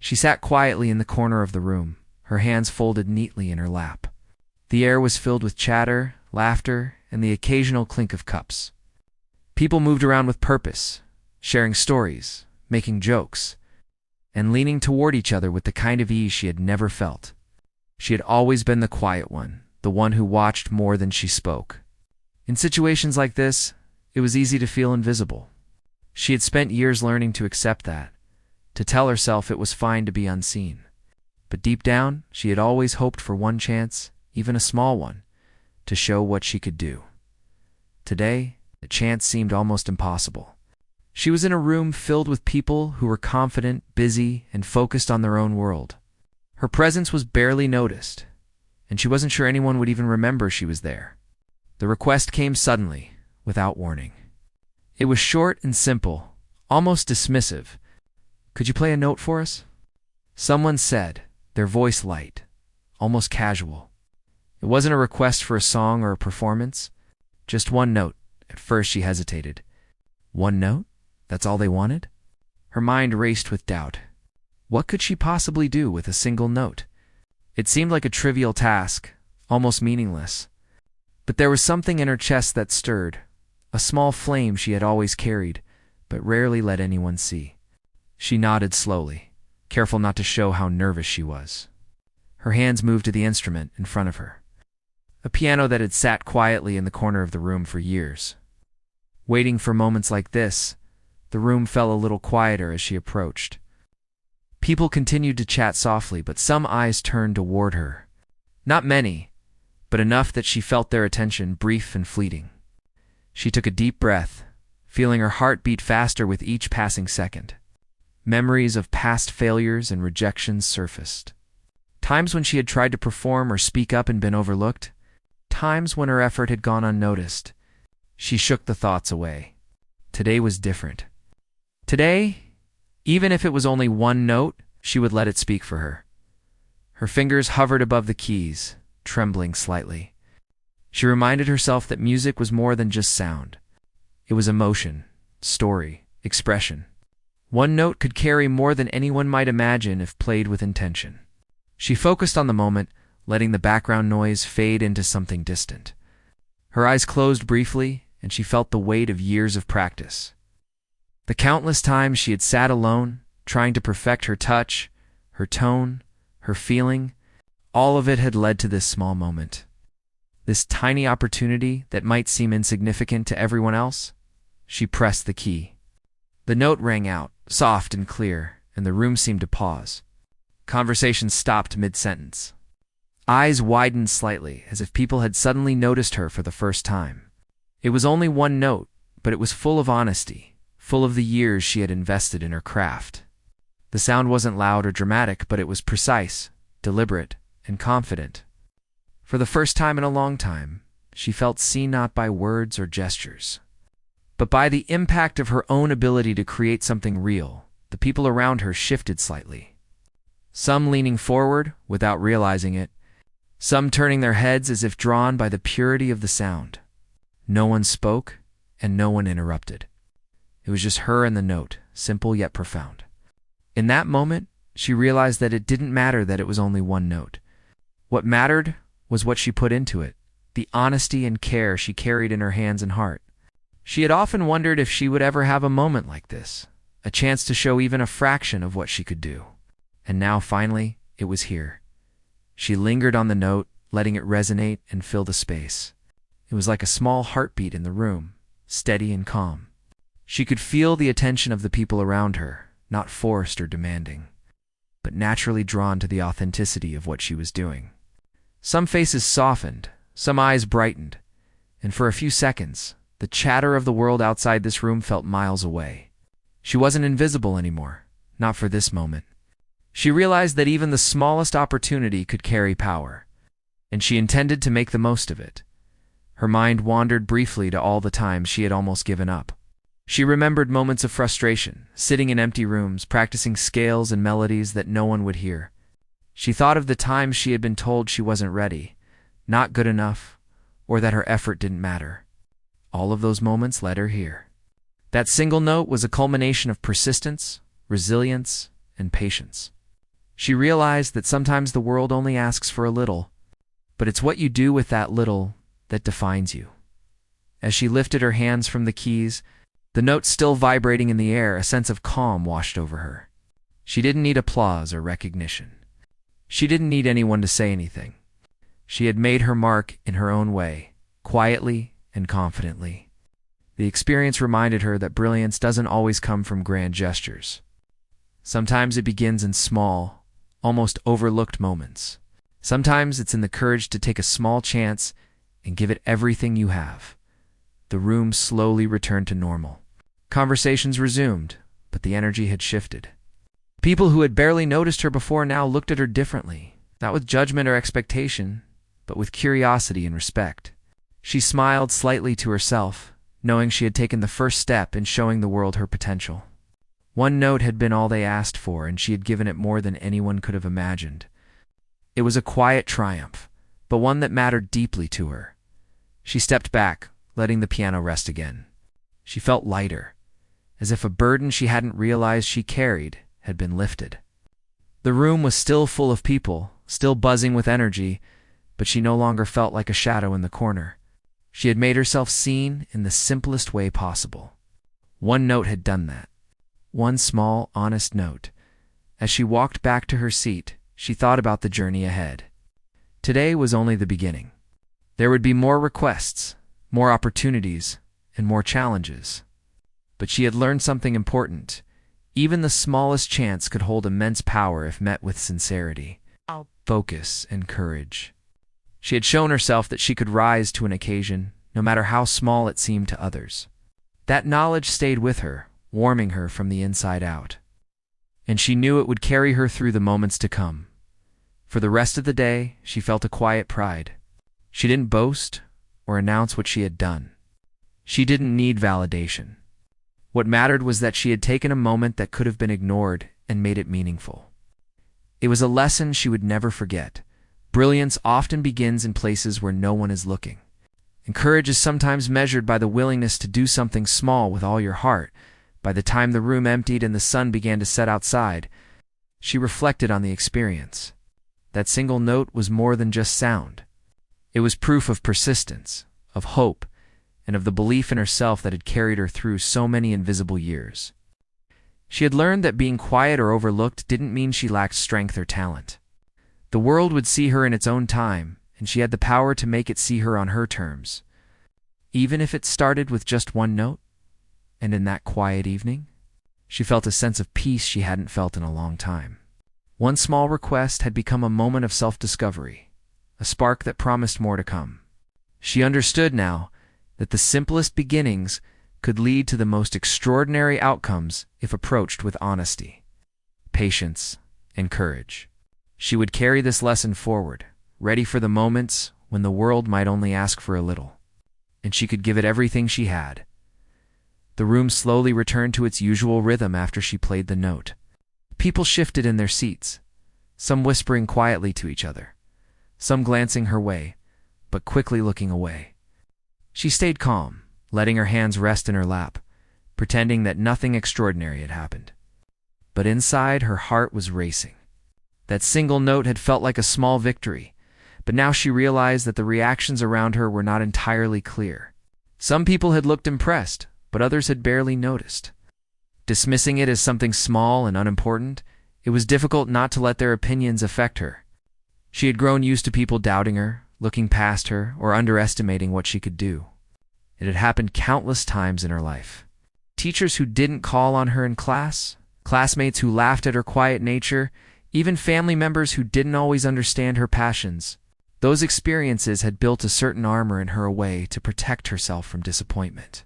She sat quietly in the corner of the room, her hands folded neatly in her lap. The air was filled with chatter, laughter, and the occasional clink of cups. People moved around with purpose, sharing stories, making jokes, and leaning toward each other with the kind of ease she had never felt. She had always been the quiet one, the one who watched more than she spoke. In situations like this, it was easy to feel invisible. She had spent years learning to accept that, to tell herself it was fine to be unseen. But deep down, she had always hoped for one chance, even a small one, to show what she could do. Today, the chance seemed almost impossible. She was in a room filled with people who were confident, busy, and focused on their own world. Her presence was barely noticed, and she wasn't sure anyone would even remember she was there. The request came suddenly, without warning. It was short and simple, almost dismissive. "Could you play a note for us?" Someone said, their voice light, almost casual. It wasn't a request for a song or a performance, just one note. At first she hesitated. One note? That's all they wanted? Her mind raced with doubt. What could she possibly do with a single note? It seemed like a trivial task, almost meaningless. But there was something in her chest that stirred, a small flame she had always carried, but rarely let anyone see. She nodded slowly, careful not to show how nervous she was. Her hands moved to the instrument in front of her, a piano that had sat quietly in the corner of the room for years. Waiting for moments like this, the room fell a little quieter as she approached. People continued to chat softly, but some eyes turned toward her. Not many, but enough that she felt their attention, brief and fleeting. She took a deep breath, feeling her heart beat faster with each passing second. Memories of past failures and rejections surfaced. Times when she had tried to perform or speak up and been overlooked. Times when her effort had gone unnoticed. She shook the thoughts away. Today was different. Today, even if it was only one note, she would let it speak for her. Her fingers hovered above the keys, trembling slightly. She reminded herself that music was more than just sound. It was emotion, story, expression. One note could carry more than anyone might imagine if played with intention. She focused on the moment, letting the background noise fade into something distant. Her eyes closed briefly, and she felt the weight of years of practice. The countless times she had sat alone, trying to perfect her touch, her tone, her feeling, all of it had led to this small moment. This tiny opportunity that might seem insignificant to everyone else. She pressed the key. The note rang out, soft and clear, and the room seemed to pause. Conversation stopped mid-sentence. Eyes widened slightly, as if people had suddenly noticed her for the first time. It was only one note, but it was full of honesty, full of the years she had invested in her craft. The sound wasn't loud or dramatic, but it was precise, deliberate, and confident. For the first time in a long time, she felt seen not by words or gestures, but by the impact of her own ability to create something real. The people around her shifted slightly. Some leaning forward without realizing it, some turning their heads as if drawn by the purity of the sound. No one spoke, and no one interrupted. It was just her and the note, simple yet profound. In that moment, she realized that it didn't matter that it was only one note. What mattered was what she put into it, the honesty and care she carried in her hands and heart. She had often wondered if she would ever have a moment like this, a chance to show even a fraction of what she could do. And now, finally, it was here. She lingered on the note, letting it resonate and fill the space. It was like a small heartbeat in the room, steady and calm. She could feel the attention of the people around her, not forced or demanding, but naturally drawn to the authenticity of what she was doing. Some faces softened, some eyes brightened, and for a few seconds, the chatter of the world outside this room felt miles away. She wasn't invisible anymore, not for this moment. She realized that even the smallest opportunity could carry power, and she intended to make the most of it. Her mind wandered briefly to all the times she had almost given up. She remembered moments of frustration, sitting in empty rooms, practicing scales and melodies that no one would hear. She thought of the times she had been told she wasn't ready, not good enough, or that her effort didn't matter. All of those moments led her here. That single note was a culmination of persistence, resilience, and patience. She realized that sometimes the world only asks for a little, but it's what you do with that little that defines you. As she lifted her hands from the keys, the notes still vibrating in the air, a sense of calm washed over her. She didn't need applause or recognition. She didn't need anyone to say anything. She had made her mark in her own way, quietly and confidently. The experience reminded her that brilliance doesn't always come from grand gestures. Sometimes it begins in small, almost overlooked moments. Sometimes it's in the courage to take a small chance and give it everything you have. The room slowly returned to normal. Conversations resumed, but the energy had shifted. People who had barely noticed her before now looked at her differently, not with judgment or expectation, but with curiosity and respect. She smiled slightly to herself, knowing she had taken the first step in showing the world her potential. One note had been all they asked for, and she had given it more than anyone could have imagined. It was a quiet triumph, but one that mattered deeply to her. She stepped back, letting the piano rest again. She felt lighter, as if a burden she hadn't realized she carried had been lifted. The room was still full of people, still buzzing with energy, but she no longer felt like a shadow in the corner. She had made herself seen in the simplest way possible. One note had done that. One small, honest note. As she walked back to her seat, she thought about the journey ahead. Today was only the beginning. There would be more requests, more opportunities, and more challenges. But she had learned something important. Even the smallest chance could hold immense power if met with sincerity, focus, and courage. She had shown herself that she could rise to an occasion, no matter how small it seemed to others. That knowledge stayed with her, warming her from the inside out. And she knew it would carry her through the moments to come. For the rest of the day, she felt a quiet pride. She didn't boast or announce what she had done. She didn't need validation. What mattered was that she had taken a moment that could have been ignored and made it meaningful. It was a lesson she would never forget. Brilliance often begins in places where no one is looking. And courage is sometimes measured by the willingness to do something small with all your heart. By the time the room emptied and the sun began to set outside, she reflected on the experience. That single note was more than just sound. It was proof of persistence, of hope, and of the belief in herself that had carried her through so many invisible years. She had learned that being quiet or overlooked didn't mean she lacked strength or talent. The world would see her in its own time, and she had the power to make it see her on her terms. Even if it started with just one note, and in that quiet evening, she felt a sense of peace she hadn't felt in a long time. One small request had become a moment of self-discovery, a spark that promised more to come. She understood now that the simplest beginnings could lead to the most extraordinary outcomes if approached with honesty, patience, and courage. She would carry this lesson forward, ready for the moments when the world might only ask for a little, and she could give it everything she had. The room slowly returned to its usual rhythm after she played the note. People shifted in their seats, some whispering quietly to each other, some glancing her way, but quickly looking away. She stayed calm, letting her hands rest in her lap, pretending that nothing extraordinary had happened. But inside, her heart was racing. That single note had felt like a small victory, but now she realized that the reactions around her were not entirely clear. Some people had looked impressed, but others had barely noticed. Dismissing it as something small and unimportant, it was difficult not to let their opinions affect her. She had grown used to people doubting her, looking past her, or underestimating what she could do. It had happened countless times in her life. Teachers who didn't call on her in class, classmates who laughed at her quiet nature, even family members who didn't always understand her passions. Those experiences had built a certain armor in her a way to protect herself from disappointment.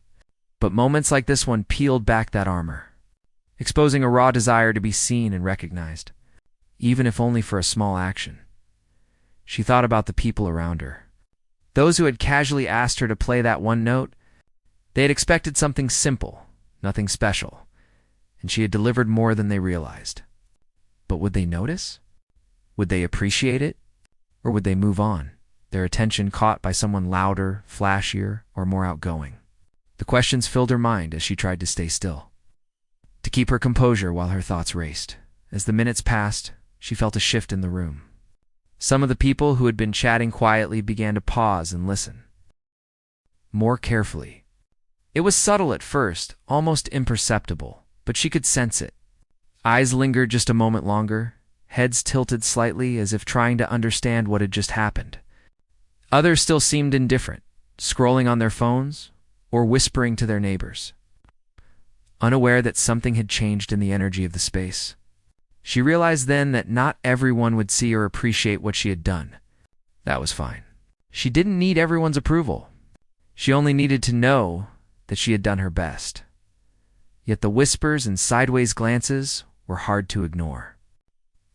But moments like this one peeled back that armor, exposing a raw desire to be seen and recognized, even if only for a small action. She thought about the people around her. Those who had casually asked her to play that one note, they had expected something simple, nothing special, and she had delivered more than they realized. But would they notice? Would they appreciate it? Or would they move on, their attention caught by someone louder, flashier, or more outgoing? The questions filled her mind as she tried to stay still, to keep her composure while her thoughts raced. As the minutes passed, she felt a shift in the room. Some of the people who had been chatting quietly began to pause and listen more carefully. It was subtle at first, almost imperceptible, but she could sense it. Eyes lingered just a moment longer, heads tilted slightly as if trying to understand what had just happened. Others still seemed indifferent, scrolling on their phones or whispering to their neighbors, unaware that something had changed in the energy of the space. She realized then that not everyone would see or appreciate what she had done. That was fine. She didn't need everyone's approval. She only needed to know that she had done her best. Yet the whispers and sideways glances were hard to ignore.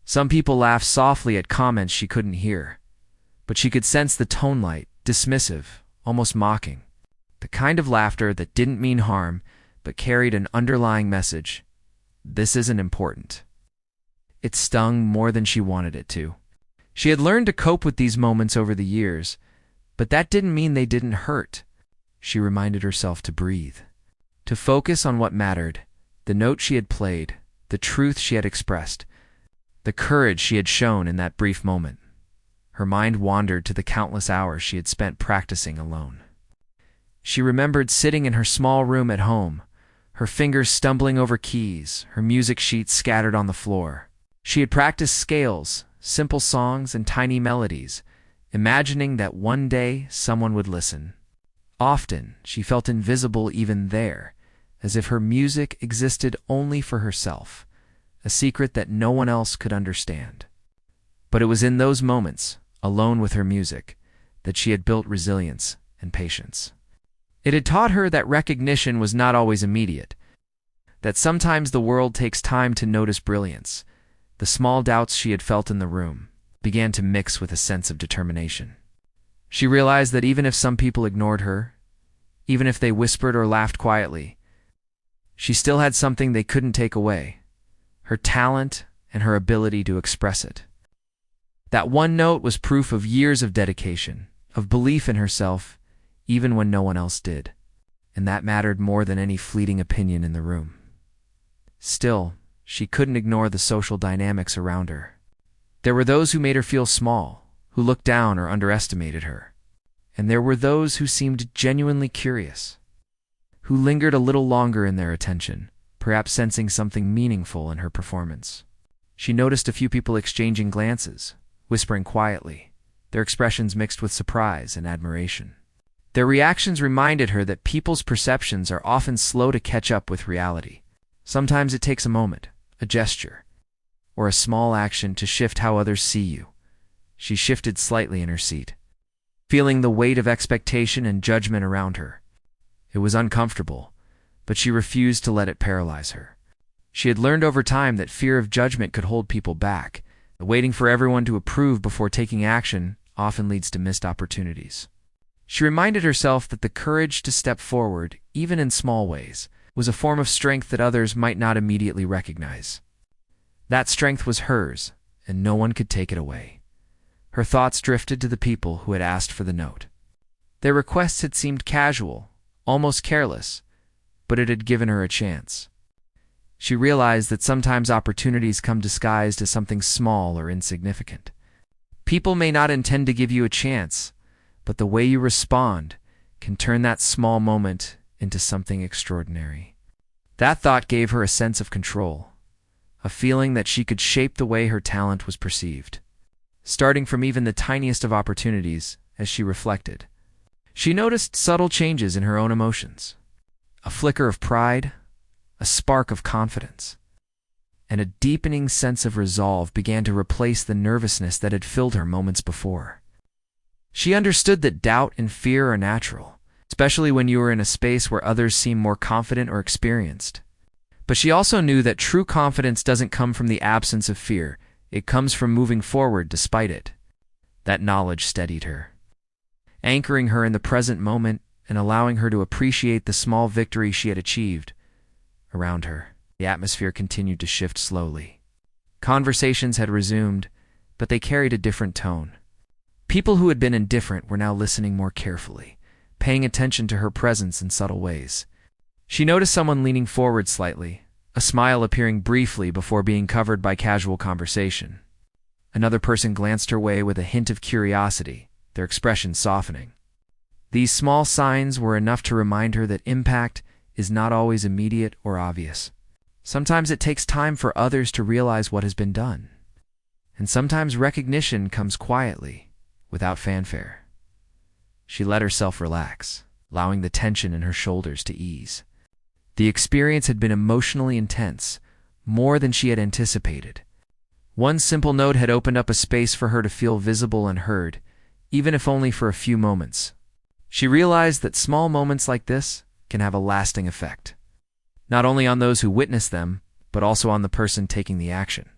Some people laughed softly at comments she couldn't hear, but she could sense the tone light, dismissive, almost mocking. The kind of laughter that didn't mean harm, but carried an underlying message. This isn't important. It stung more than she wanted it to. She had learned to cope with these moments over the years, but that didn't mean they didn't hurt. She reminded herself to breathe, to focus on what mattered, the note she had played, the truth she had expressed, the courage she had shown in that brief moment. Her mind wandered to the countless hours she had spent practicing alone. She remembered sitting in her small room at home, her fingers stumbling over keys, her music sheets scattered on the floor. She had practiced scales, simple songs, and tiny melodies, imagining that one day someone would listen. Often, she felt invisible even there, as if her music existed only for herself, a secret that no one else could understand. But it was in those moments, alone with her music, that she had built resilience and patience. It had taught her that recognition was not always immediate, that sometimes the world takes time to notice brilliance. The small doubts she had felt in the room began to mix with a sense of determination. She realized that even if some people ignored her, even if they whispered or laughed quietly, she still had something they couldn't take away, her talent and her ability to express it. That one note was proof of years of dedication, of belief in herself, even when no one else did, and that mattered more than any fleeting opinion in the room. Still, she couldn't ignore the social dynamics around her. There were those who made her feel small, who looked down or underestimated her. And there were those who seemed genuinely curious, who lingered a little longer in their attention, perhaps sensing something meaningful in her performance. She noticed a few people exchanging glances, whispering quietly, their expressions mixed with surprise and admiration. Their reactions reminded her that people's perceptions are often slow to catch up with reality. Sometimes it takes a moment, a gesture, or a small action to shift how others see you. She shifted slightly in her seat, feeling the weight of expectation and judgment around her. It was uncomfortable, but she refused to let it paralyze her. She had learned over time that fear of judgment could hold people back. Waiting for everyone to approve before taking action often leads to missed opportunities. She reminded herself that the courage to step forward, even in small ways, was a form of strength that others might not immediately recognize. That strength was hers, and no one could take it away. Her thoughts drifted to the people who had asked for the note. Their requests had seemed casual, almost careless, but it had given her a chance. She realized that sometimes opportunities come disguised as something small or insignificant. People may not intend to give you a chance, but the way you respond can turn that small moment into something extraordinary. That thought gave her a sense of control, a feeling that she could shape the way her talent was perceived. Starting from even the tiniest of opportunities, as she reflected, she noticed subtle changes in her own emotions. A flicker of pride, a spark of confidence, and a deepening sense of resolve began to replace the nervousness that had filled her moments before. She understood that doubt and fear are natural, especially when you are in a space where others seem more confident or experienced. But she also knew that true confidence doesn't come from the absence of fear, it comes from moving forward despite it. That knowledge steadied her, anchoring her in the present moment and allowing her to appreciate the small victory she had achieved. Around her, the atmosphere continued to shift slowly. Conversations had resumed, but they carried a different tone. People who had been indifferent were now listening more carefully, paying attention to her presence in subtle ways. She noticed someone leaning forward slightly, a smile appearing briefly before being covered by casual conversation. Another person glanced her way with a hint of curiosity, their expression softening. These small signs were enough to remind her that impact is not always immediate or obvious. Sometimes it takes time for others to realize what has been done. And sometimes recognition comes quietly, without fanfare. She let herself relax, allowing the tension in her shoulders to ease. The experience had been emotionally intense, more than she had anticipated. One simple note had opened up a space for her to feel visible and heard, even if only for a few moments. She realized that small moments like this can have a lasting effect, not only on those who witness them, but also on the person taking the action.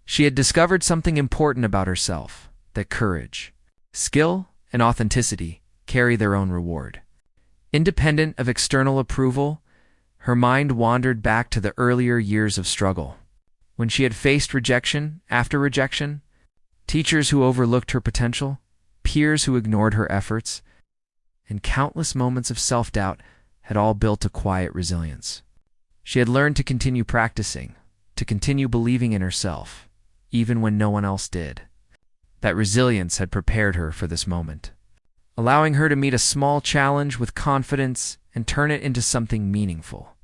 She had discovered something important about herself, that courage, skill, and authenticity carry their own reward. Independent of external approval, her mind wandered back to the earlier years of struggle, when she had faced rejection after rejection, teachers who overlooked her potential, peers who ignored her efforts, and countless moments of self-doubt had all built a quiet resilience. She had learned to continue practicing, to continue believing in herself, even when no one else did. That resilience had prepared her for this moment, allowing her to meet a small challenge with confidence and turn it into something meaningful.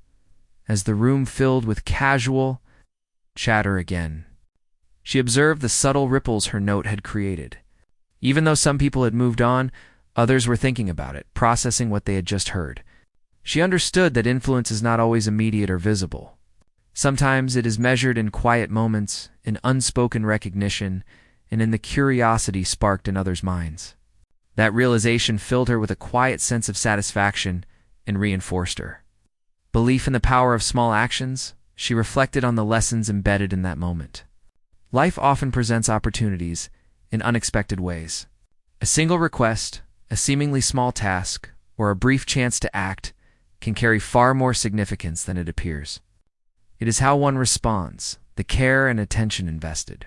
As the room filled with casual chatter again, she observed the subtle ripples her note had created. Even though some people had moved on, others were thinking about it, processing what they had just heard. She understood that influence is not always immediate or visible. Sometimes it is measured in quiet moments, in unspoken recognition, and in the curiosity sparked in others' minds. That realization filled her with a quiet sense of satisfaction and reinforced her belief in the power of small actions. She reflected on the lessons embedded in that moment. Life often presents opportunities in unexpected ways. A single request, a seemingly small task, or a brief chance to act can carry far more significance than it appears. It is how one responds, the care and attention invested,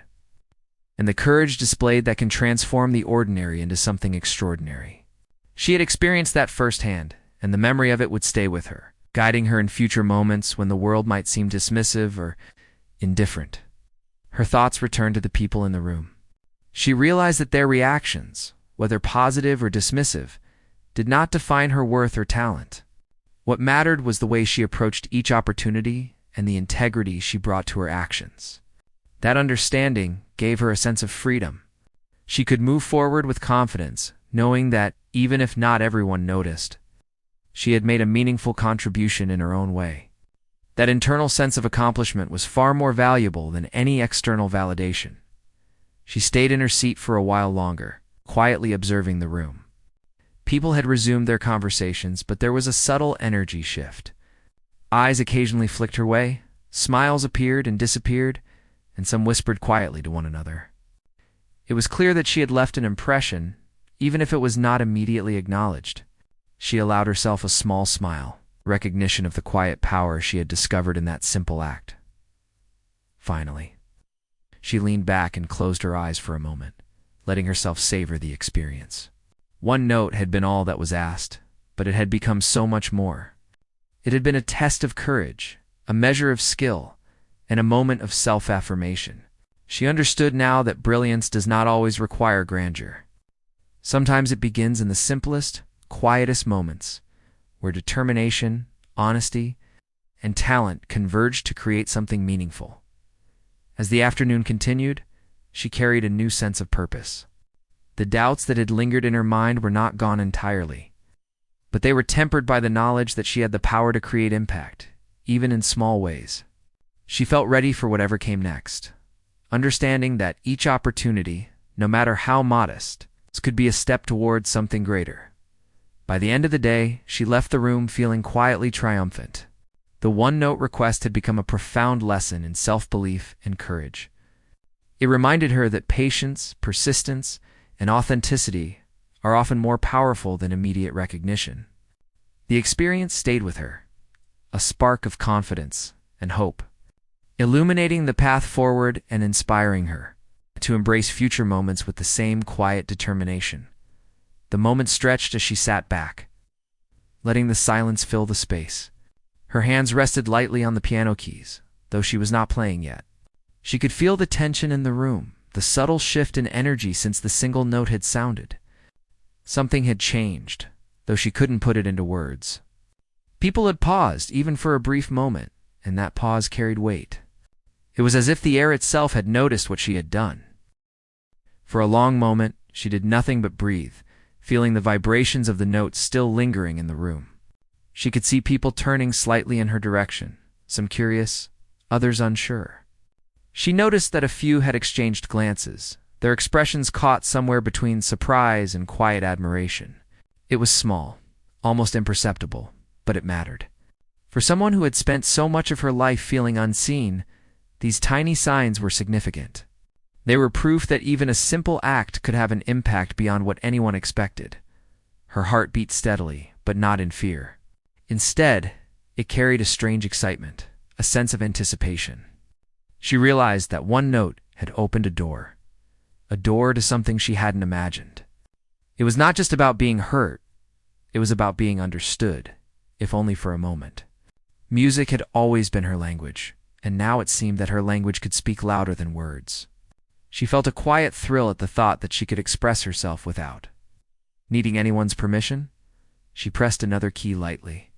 and the courage displayed that can transform the ordinary into something extraordinary. She had experienced that firsthand, and the memory of it would stay with her, guiding her in future moments when the world might seem dismissive or indifferent. Her thoughts returned to the people in the room. She realized that their reactions, whether positive or dismissive, did not define her worth or talent. What mattered was the way she approached each opportunity and the integrity she brought to her actions. That understanding gave her a sense of freedom. She could move forward with confidence, knowing that, even if not everyone noticed, she had made a meaningful contribution in her own way. That internal sense of accomplishment was far more valuable than any external validation. She stayed in her seat for a while longer, quietly observing the room. People had resumed their conversations, but there was a subtle energy shift. Eyes occasionally flicked her way, smiles appeared and disappeared, and some whispered quietly to one another. It was clear that she had left an impression, even if it was not immediately acknowledged. She allowed herself a small smile, recognition of the quiet power she had discovered in that simple act. Finally, she leaned back and closed her eyes for a moment, letting herself savor the experience. One note had been all that was asked, but it had become so much more. It had been a test of courage, a measure of skill, and a moment of self-affirmation. She understood now that brilliance does not always require grandeur. Sometimes it begins in the simplest, quietest moments, where determination, honesty, and talent converge to create something meaningful. As the afternoon continued, she carried a new sense of purpose. The doubts that had lingered in her mind were not gone entirely, but they were tempered by the knowledge that she had the power to create impact, even in small ways. She felt ready for whatever came next, understanding that each opportunity, no matter how modest, could be a step towards something greater. By the end of the day, she left the room feeling quietly triumphant. The one-note request had become a profound lesson in self-belief and courage. It reminded her that patience, persistence, and authenticity are often more powerful than immediate recognition. The experience stayed with her, a spark of confidence and hope, illuminating the path forward and inspiring her to embrace future moments with the same quiet determination. The moment stretched as she sat back, letting the silence fill the space. Her hands rested lightly on the piano keys, though she was not playing yet. She could feel the tension in the room, the subtle shift in energy since the single note had sounded. Something had changed, though she couldn't put it into words. People had paused, even for a brief moment, and that pause carried weight. It was as if the air itself had noticed what she had done. For a long moment, she did nothing but breathe, feeling the vibrations of the notes still lingering in the room. She could see people turning slightly in her direction, some curious, others unsure. She noticed that a few had exchanged glances, their expressions caught somewhere between surprise and quiet admiration. It was small, almost imperceptible, but it mattered. For someone who had spent so much of her life feeling unseen, these tiny signs were significant. They were proof that even a simple act could have an impact beyond what anyone expected. Her heart beat steadily, but not in fear. Instead, it carried a strange excitement, a sense of anticipation. She realized that one note had opened a door to something she hadn't imagined. It was not just about being heard, it was about being understood, if only for a moment. Music had always been her language, and now it seemed that her language could speak louder than words. She felt a quiet thrill at the thought that she could express herself without needing anyone's permission. She pressed another key lightly,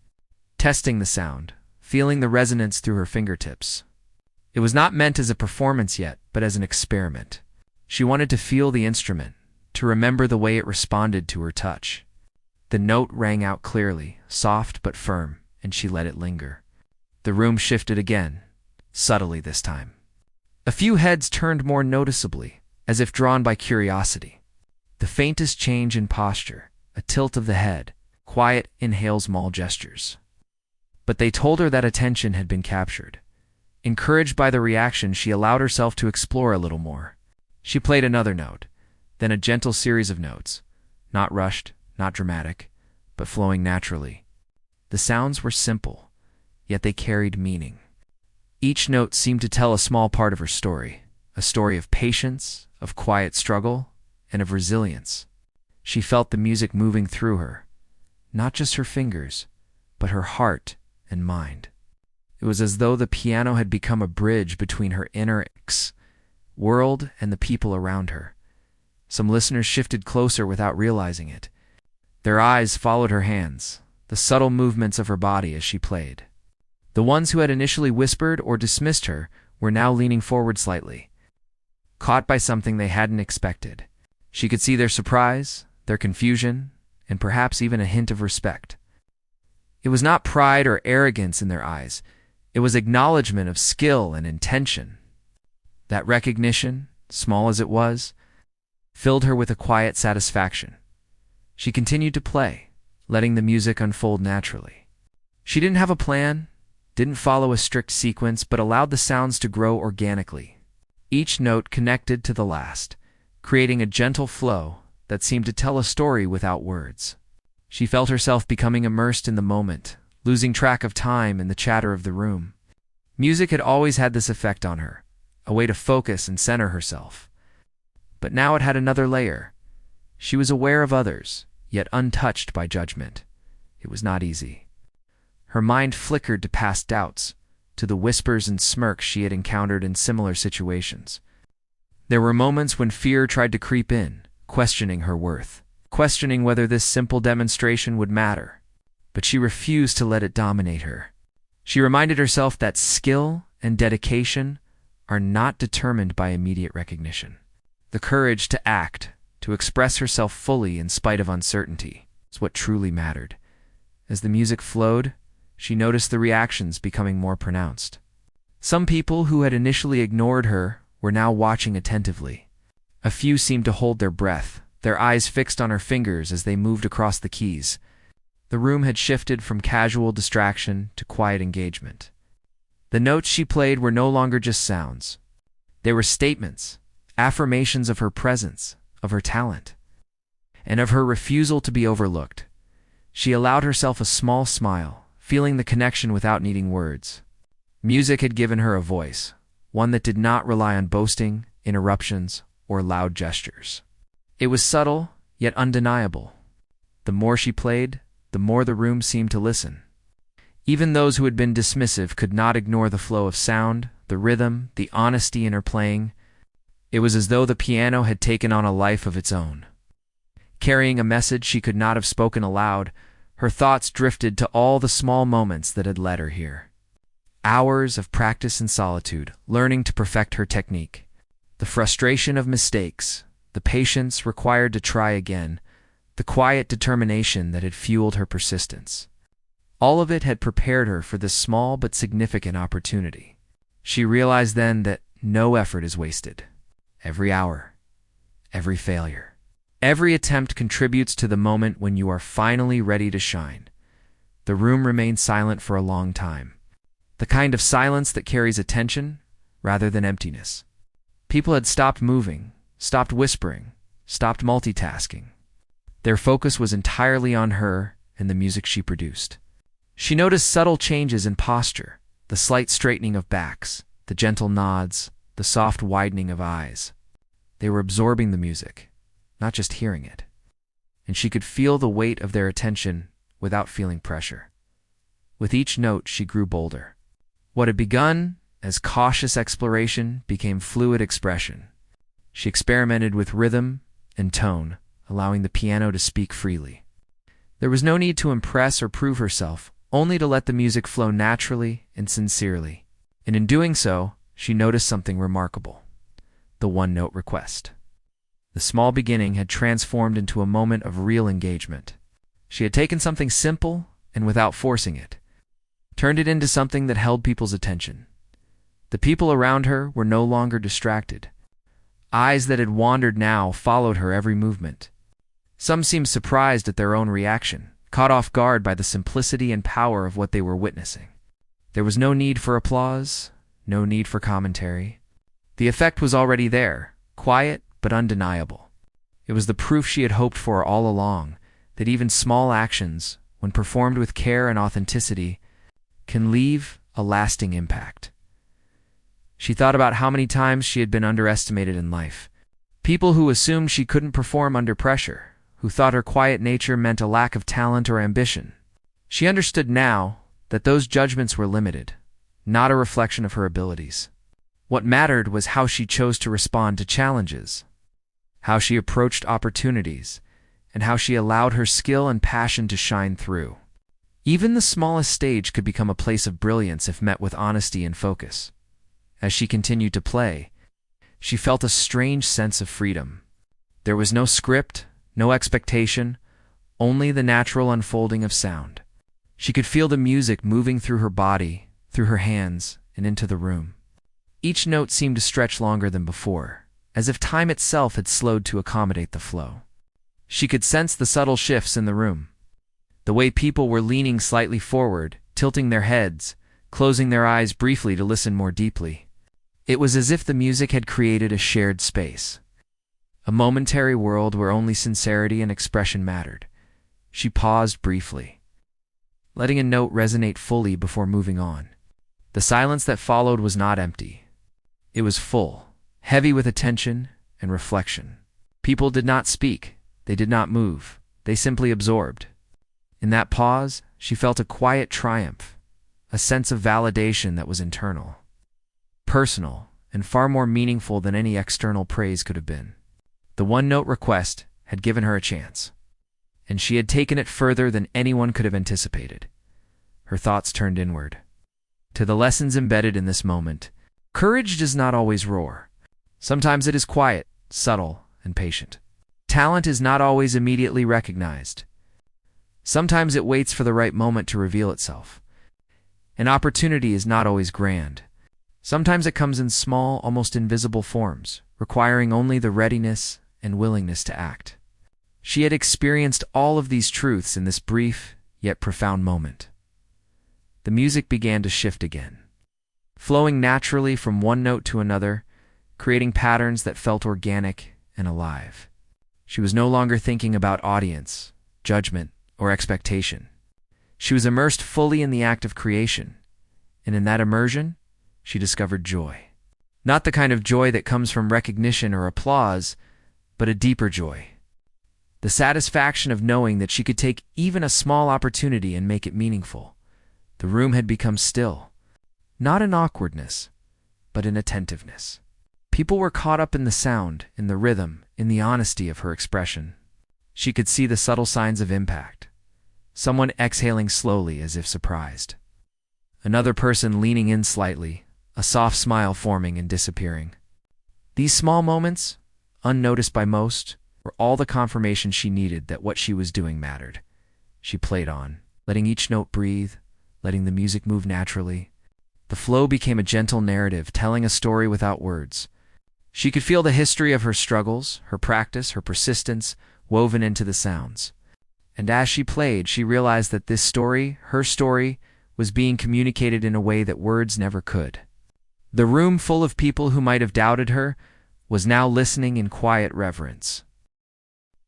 testing the sound, feeling the resonance through her fingertips. It was not meant as a performance yet, but as an experiment. She wanted to feel the instrument, to remember the way it responded to her touch. The note rang out clearly, soft but firm, and she let it linger. The room shifted again, subtly this time. A few heads turned more noticeably, as if drawn by curiosity. The faintest change in posture, a tilt of the head, quiet inhale, small gestures. But they told her that attention had been captured. Encouraged by the reaction, she allowed herself to explore a little more. She played another note, then a gentle series of notes, not rushed, not dramatic, but flowing naturally. The sounds were simple, yet they carried meaning. Each note seemed to tell a small part of her story, a story of patience, of quiet struggle, and of resilience. She felt the music moving through her, not just her fingers, but her heart and mind. It was as though the piano had become a bridge between her inner world and the people around her. Some listeners shifted closer without realizing it. Their eyes followed her hands, the subtle movements of her body as she played. The ones who had initially whispered or dismissed her were now leaning forward slightly, caught by something they hadn't expected. She could see their surprise, their confusion, and perhaps even a hint of respect. It was not pride or arrogance in their eyes. It was acknowledgement of skill and intention. That recognition, small as it was, filled her with a quiet satisfaction. She continued to play, letting the music unfold naturally. She didn't have a plan, didn't follow a strict sequence, but allowed the sounds to grow organically. Each note connected to the last, creating a gentle flow that seemed to tell a story without words. She felt herself becoming immersed in the moment, losing track of time and the chatter of the room. Music had always had this effect on her, a way to focus and center herself. But now it had another layer. She was aware of others, yet untouched by judgment. It was not easy. Her mind flickered to past doubts, to the whispers and smirks she had encountered in similar situations. There were moments when fear tried to creep in, questioning her worth, questioning whether this simple demonstration would matter. But she refused to let it dominate her. She reminded herself that skill and dedication are not determined by immediate recognition. The courage to act, to express herself fully in spite of uncertainty, is what truly mattered. As the music flowed, she noticed the reactions becoming more pronounced. Some people who had initially ignored her were now watching attentively. A few seemed to hold their breath, their eyes fixed on her fingers as they moved across the keys. The room had shifted from casual distraction to quiet engagement. The notes she played were no longer just sounds. They were statements, affirmations of her presence, of her talent, and of her refusal to be overlooked. She allowed herself a small smile, feeling the connection without needing words. Music had given her a voice, one that did not rely on boasting, interruptions, or loud gestures. It was subtle, yet undeniable. The more she played, the more the room seemed to listen. Even those who had been dismissive could not ignore the flow of sound, the rhythm, the honesty in her playing. It was as though the piano had taken on a life of its own. Carrying a message she could not have spoken aloud, her thoughts drifted to all the small moments that had led her here. Hours of practice in solitude, learning to perfect her technique. The frustration of mistakes, the patience required to try again, the quiet determination that had fueled her persistence. All of it had prepared her for this small but significant opportunity. She realized then that no effort is wasted. Every hour, every failure, every attempt contributes to the moment when you are finally ready to shine. The room remained silent for a long time. The kind of silence that carries attention rather than emptiness. People had stopped moving, stopped whispering, stopped multitasking. Their focus was entirely on her and the music she produced. She noticed subtle changes in posture, the slight straightening of backs, the gentle nods, the soft widening of eyes. They were absorbing the music, not just hearing it. And she could feel the weight of their attention without feeling pressure. With each note, she grew bolder. What had begun as cautious exploration became fluid expression. She experimented with rhythm and tone, allowing the piano to speak freely. There was no need to impress or prove herself, only to let the music flow naturally and sincerely. And in doing so, she noticed something remarkable: the one-note request. The small beginning had transformed into a moment of real engagement. She had taken something simple and, without forcing it, turned it into something that held people's attention. The people around her were no longer distracted. Eyes that had wandered now followed her every movement. Some seemed surprised at their own reaction, caught off guard by the simplicity and power of what they were witnessing. There was no need for applause, no need for commentary. The effect was already there, quiet but undeniable. It was the proof she had hoped for all along, that even small actions, when performed with care and authenticity, can leave a lasting impact. She thought about how many times she had been underestimated in life. People who assumed she couldn't perform under pressure, who thought her quiet nature meant a lack of talent or ambition. She understood now that those judgments were limited, not a reflection of her abilities. What mattered was how she chose to respond to challenges, how she approached opportunities, and how she allowed her skill and passion to shine through. Even the smallest stage could become a place of brilliance if met with honesty and focus. As she continued to play, she felt a strange sense of freedom. There was no script, no expectation, only the natural unfolding of sound. She could feel the music moving through her body, through her hands, and into the room. Each note seemed to stretch longer than before, as if time itself had slowed to accommodate the flow. She could sense the subtle shifts in the room. The way people were leaning slightly forward, tilting their heads, closing their eyes briefly to listen more deeply. It was as if the music had created a shared space, a momentary world where only sincerity and expression mattered. She paused briefly, letting a note resonate fully before moving on. The silence that followed was not empty. It was full, heavy with attention and reflection. People did not speak, they did not move, they simply absorbed. In that pause, she felt a quiet triumph, a sense of validation that was internal, personal, and far more meaningful than any external praise could have been. The one-note request had given her a chance, and she had taken it further than anyone could have anticipated. Her thoughts turned inward, to the lessons embedded in this moment. Courage does not always roar. Sometimes it is quiet, subtle, and patient. Talent is not always immediately recognized. Sometimes it waits for the right moment to reveal itself. An opportunity is not always grand. Sometimes it comes in small, almost invisible forms, requiring only the readiness and willingness to act. She had experienced all of these truths in this brief, yet profound moment. The music began to shift again, flowing naturally from one note to another, creating patterns that felt organic and alive. She was no longer thinking about audience, judgment, or expectation. She was immersed fully in the act of creation, and in that immersion, she discovered joy. Not the kind of joy that comes from recognition or applause, but a deeper joy. The satisfaction of knowing that she could take even a small opportunity and make it meaningful. The room had become still, not in awkwardness, but in attentiveness. People were caught up in the sound, in the rhythm, in the honesty of her expression. She could see the subtle signs of impact. Someone exhaling slowly as if surprised. Another person leaning in slightly, a soft smile forming and disappearing. These small moments, unnoticed by most, were all the confirmation she needed that what she was doing mattered. She played on, letting each note breathe, letting the music move naturally. The flow became a gentle narrative, telling a story without words. She could feel the history of her struggles, her practice, her persistence, woven into the sounds. And as she played, she realized that this story, her story, was being communicated in a way that words never could. The room full of people who might have doubted her was now listening in quiet reverence.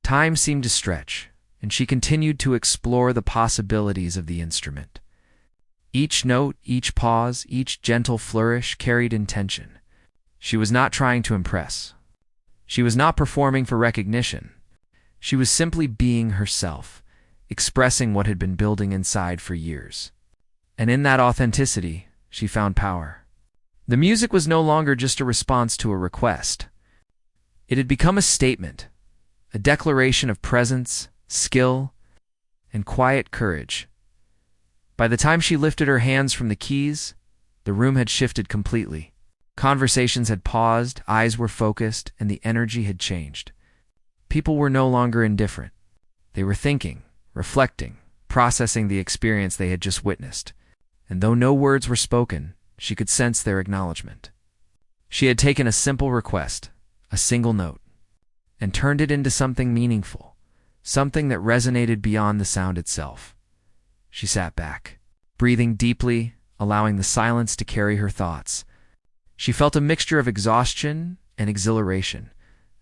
Time seemed to stretch, and she continued to explore the possibilities of the instrument. Each note, each pause, each gentle flourish carried intention. She was not trying to impress. She was not performing for recognition. She was simply being herself, expressing what had been building inside for years. And in that authenticity, she found power. The music was no longer just a response to a request. It had become a statement, a declaration of presence, skill, and quiet courage. By the time she lifted her hands from the keys, the room had shifted completely. Conversations had paused, eyes were focused, and the energy had changed. People were no longer indifferent. They were thinking, reflecting, processing the experience they had just witnessed. And though no words were spoken, she could sense their acknowledgement. She had taken a simple request, a single note, and turned it into something meaningful, something that resonated beyond the sound itself. She sat back, breathing deeply, allowing the silence to carry her thoughts. She felt a mixture of exhaustion and exhilaration,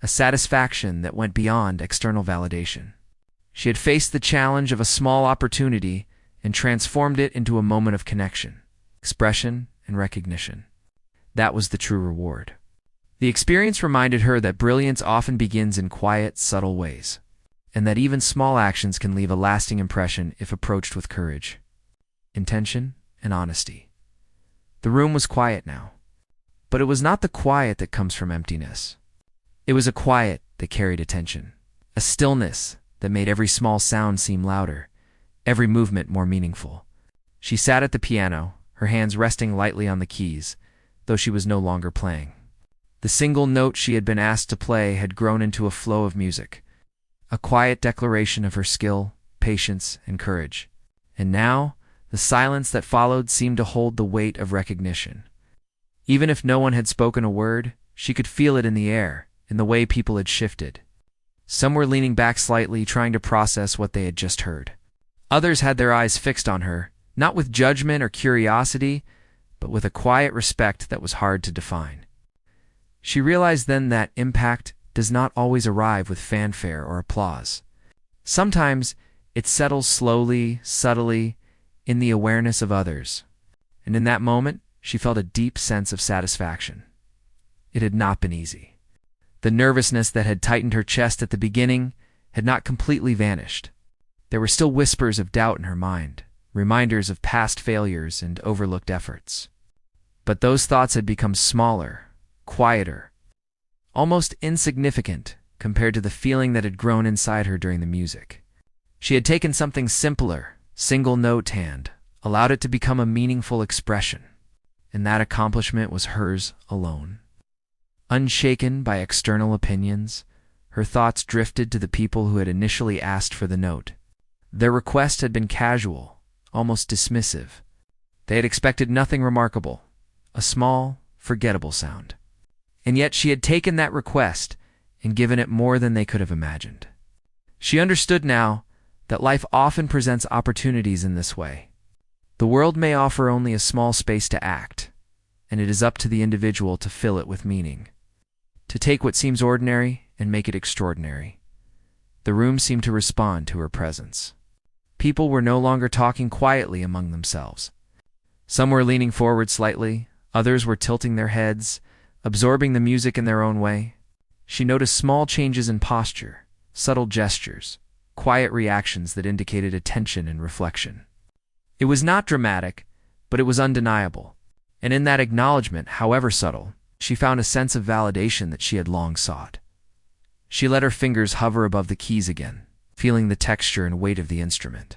a satisfaction that went beyond external validation. She had faced the challenge of a small opportunity and transformed it into a moment of connection, expression, and recognition. That was the true reward. The experience reminded her that brilliance often begins in quiet, subtle ways, and that even small actions can leave a lasting impression if approached with courage, intention, and honesty. The room was quiet now, but it was not the quiet that comes from emptiness. It was a quiet that carried attention, a stillness that made every small sound seem louder, every movement more meaningful. She sat at the piano, her hands resting lightly on the keys, though she was no longer playing. The single note she had been asked to play had grown into a flow of music, a quiet declaration of her skill, patience, and courage. And now, the silence that followed seemed to hold the weight of recognition. Even if no one had spoken a word, she could feel it in the air, in the way people had shifted. Some were leaning back slightly, trying to process what they had just heard. Others had their eyes fixed on her, not with judgment or curiosity, but with a quiet respect that was hard to define. She realized then that impact does not always arrive with fanfare or applause. Sometimes it settles slowly, subtly, in the awareness of others. And in that moment, she felt a deep sense of satisfaction. It had not been easy. The nervousness that had tightened her chest at the beginning had not completely vanished. There were still whispers of doubt in her mind, reminders of past failures and overlooked efforts. But those thoughts had become smaller, quieter, almost insignificant compared to the feeling that had grown inside her during the music. She had taken something simpler, single-note hand, allowed it to become a meaningful expression, and that accomplishment was hers alone. Unshaken by external opinions, her thoughts drifted to the people who had initially asked for the note. Their request had been casual, almost dismissive. They had expected nothing remarkable, a small, forgettable sound. And yet she had taken that request and given it more than they could have imagined. She understood now that life often presents opportunities in this way. The world may offer only a small space to act, and it is up to the individual to fill it with meaning, to take what seems ordinary and make it extraordinary. The room seemed to respond to her presence. People were no longer talking quietly among themselves. Some were leaning forward slightly, others were tilting their heads, absorbing the music in their own way. She noticed small changes in posture, subtle gestures, quiet reactions that indicated attention and reflection. It was not dramatic, but it was undeniable, and in that acknowledgement, however subtle, She found a sense of validation that she had long sought. She let her fingers hover above the keys again, feeling the texture and weight of the instrument.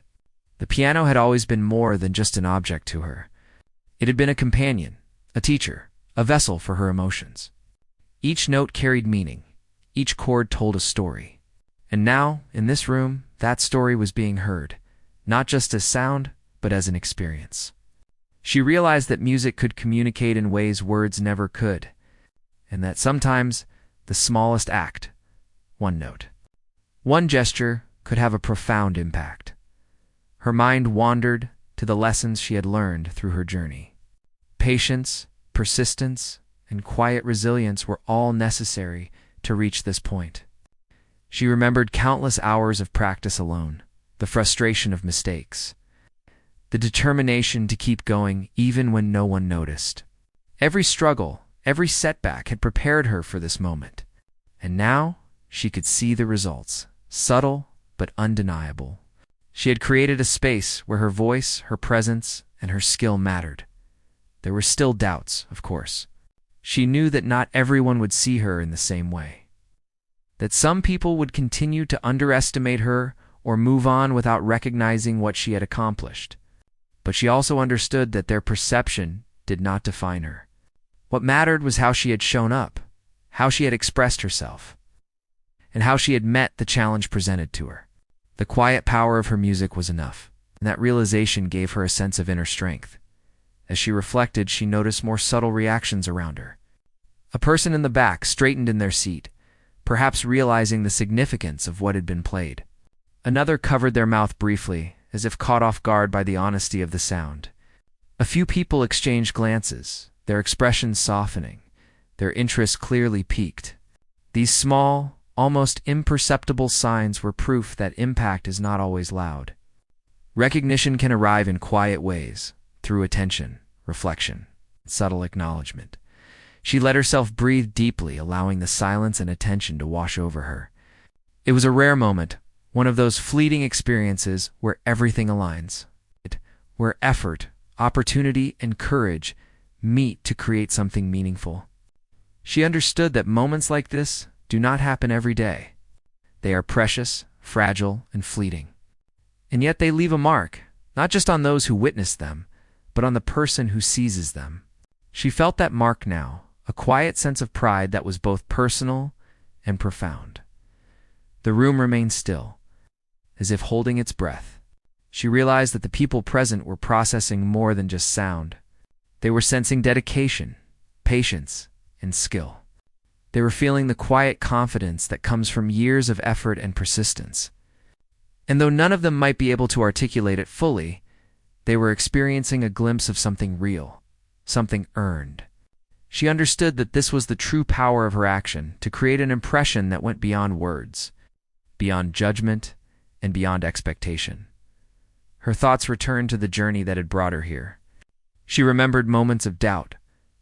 The piano had always been more than just an object to her. It had been a companion, a teacher, a vessel for her emotions. Each note carried meaning. Each chord told a story. And now, in this room, that story was being heard, not just as sound, but as an experience. She realized that music could communicate in ways words never could, and that sometimes the smallest act, one note, one gesture, could have a profound impact. Her mind wandered to the lessons she had learned through her journey. Patience, persistence, and quiet resilience were all necessary to reach this point. She remembered countless hours of practice alone, the frustration of mistakes, the determination to keep going even when no one noticed. Every struggle, every setback had prepared her for this moment, and now she could see the results, subtle but undeniable. She had created a space where her voice, her presence, and her skill mattered. There were still doubts, of course. She knew that not everyone would see her in the same way, that some people would continue to underestimate her or move on without recognizing what she had accomplished. But she also understood that their perception did not define her. What mattered was how she had shown up, how she had expressed herself, and how she had met the challenge presented to her. The quiet power of her music was enough, and that realization gave her a sense of inner strength. As she reflected, she noticed more subtle reactions around her. A person in the back straightened in their seat, perhaps realizing the significance of what had been played. Another covered their mouth briefly, as if caught off guard by the honesty of the sound. A few people exchanged glances, their expressions softening, their interest clearly piqued. These small, almost imperceptible signs were proof that impact is not always loud. Recognition can arrive in quiet ways, through attention, reflection, and subtle acknowledgement. She let herself breathe deeply, allowing the silence and attention to wash over her. It was a rare moment, one of those fleeting experiences where everything aligns, where effort, opportunity, and courage meet to create something meaningful. She understood that moments like this do not happen every day. They are precious, fragile, and fleeting. And yet they leave a mark, not just on those who witness them, but on the person who seizes them. She felt that mark now, a quiet sense of pride that was both personal and profound. The room remained still, as if holding its breath. She realized that the people present were processing more than just sound. They were sensing dedication, patience, and skill. They were feeling the quiet confidence that comes from years of effort and persistence. And though none of them might be able to articulate it fully, they were experiencing a glimpse of something real, something earned. She understood that this was the true power of her action, to create an impression that went beyond words, beyond judgment, and beyond expectation. Her thoughts returned to the journey that had brought her here. She remembered moments of doubt,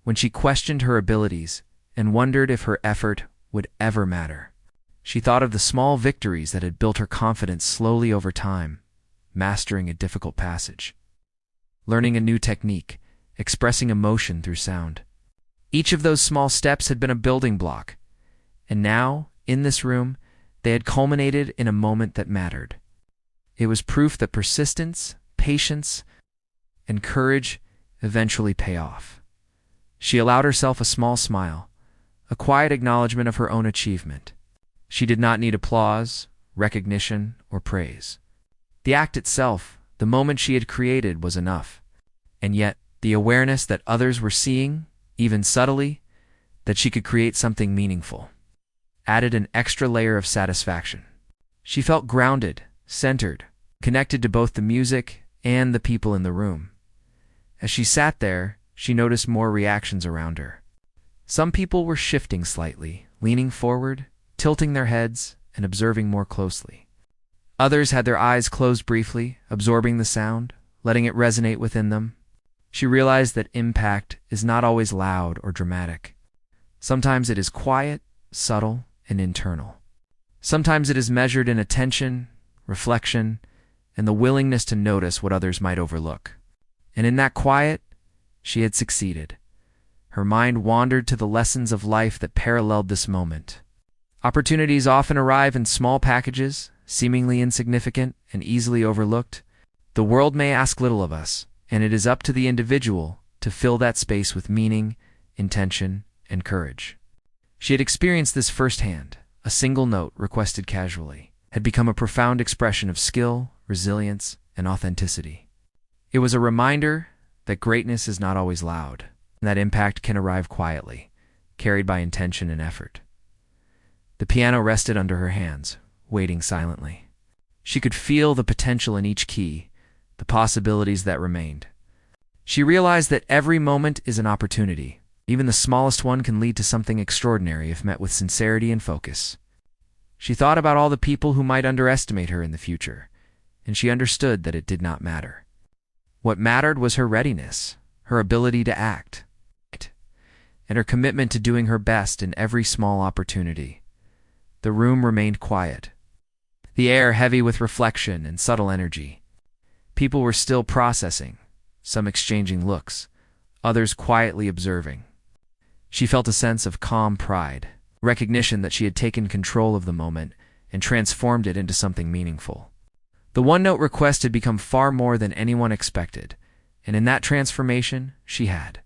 when she questioned her abilities and wondered if her effort would ever matter. She thought of the small victories that had built her confidence slowly over time, mastering a difficult passage, learning a new technique, expressing emotion through sound. Each of those small steps had been a building block, and now, in this room, they had culminated in a moment that mattered. It was proof that persistence, patience, and courage eventually pay off. She allowed herself a small smile, a quiet acknowledgement of her own achievement. She did not need applause, recognition, or praise. The act itself, the moment she had created, was enough. And yet, the awareness that others were seeing, even subtly, that she could create something meaningful, added an extra layer of satisfaction. She felt grounded, centered, connected to both the music and the people in the room. As she sat there, she noticed more reactions around her. Some people were shifting slightly, leaning forward, tilting their heads, and observing more closely. Others had their eyes closed briefly, absorbing the sound, letting it resonate within them. She realized that impact is not always loud or dramatic. Sometimes it is quiet, subtle, and internal. Sometimes it is measured in attention, reflection, and the willingness to notice what others might overlook. And in that quiet, she had succeeded. Her mind wandered to the lessons of life that paralleled this moment. Opportunities often arrive in small packages, seemingly insignificant and easily overlooked. The world may ask little of us, and it is up to the individual to fill that space with meaning, intention, and courage. She had experienced this firsthand. A single note, requested casually, had become a profound expression of skill, resilience, and authenticity. It was a reminder that greatness is not always loud, and that impact can arrive quietly, carried by intention and effort. The piano rested under her hands, waiting silently. She could feel the potential in each key, the possibilities that remained. She realized that every moment is an opportunity. Even the smallest one can lead to something extraordinary if met with sincerity and focus. She thought about all the people who might underestimate her in the future, and she understood that it did not matter. What mattered was her readiness, her ability to act, and her commitment to doing her best in every small opportunity. The room remained quiet, the air heavy with reflection and subtle energy. People were still processing, some exchanging looks, others quietly observing. She felt a sense of calm pride, recognition that she had taken control of the moment and transformed it into something meaningful. The one-note request had become far more than anyone expected, and in that transformation, she had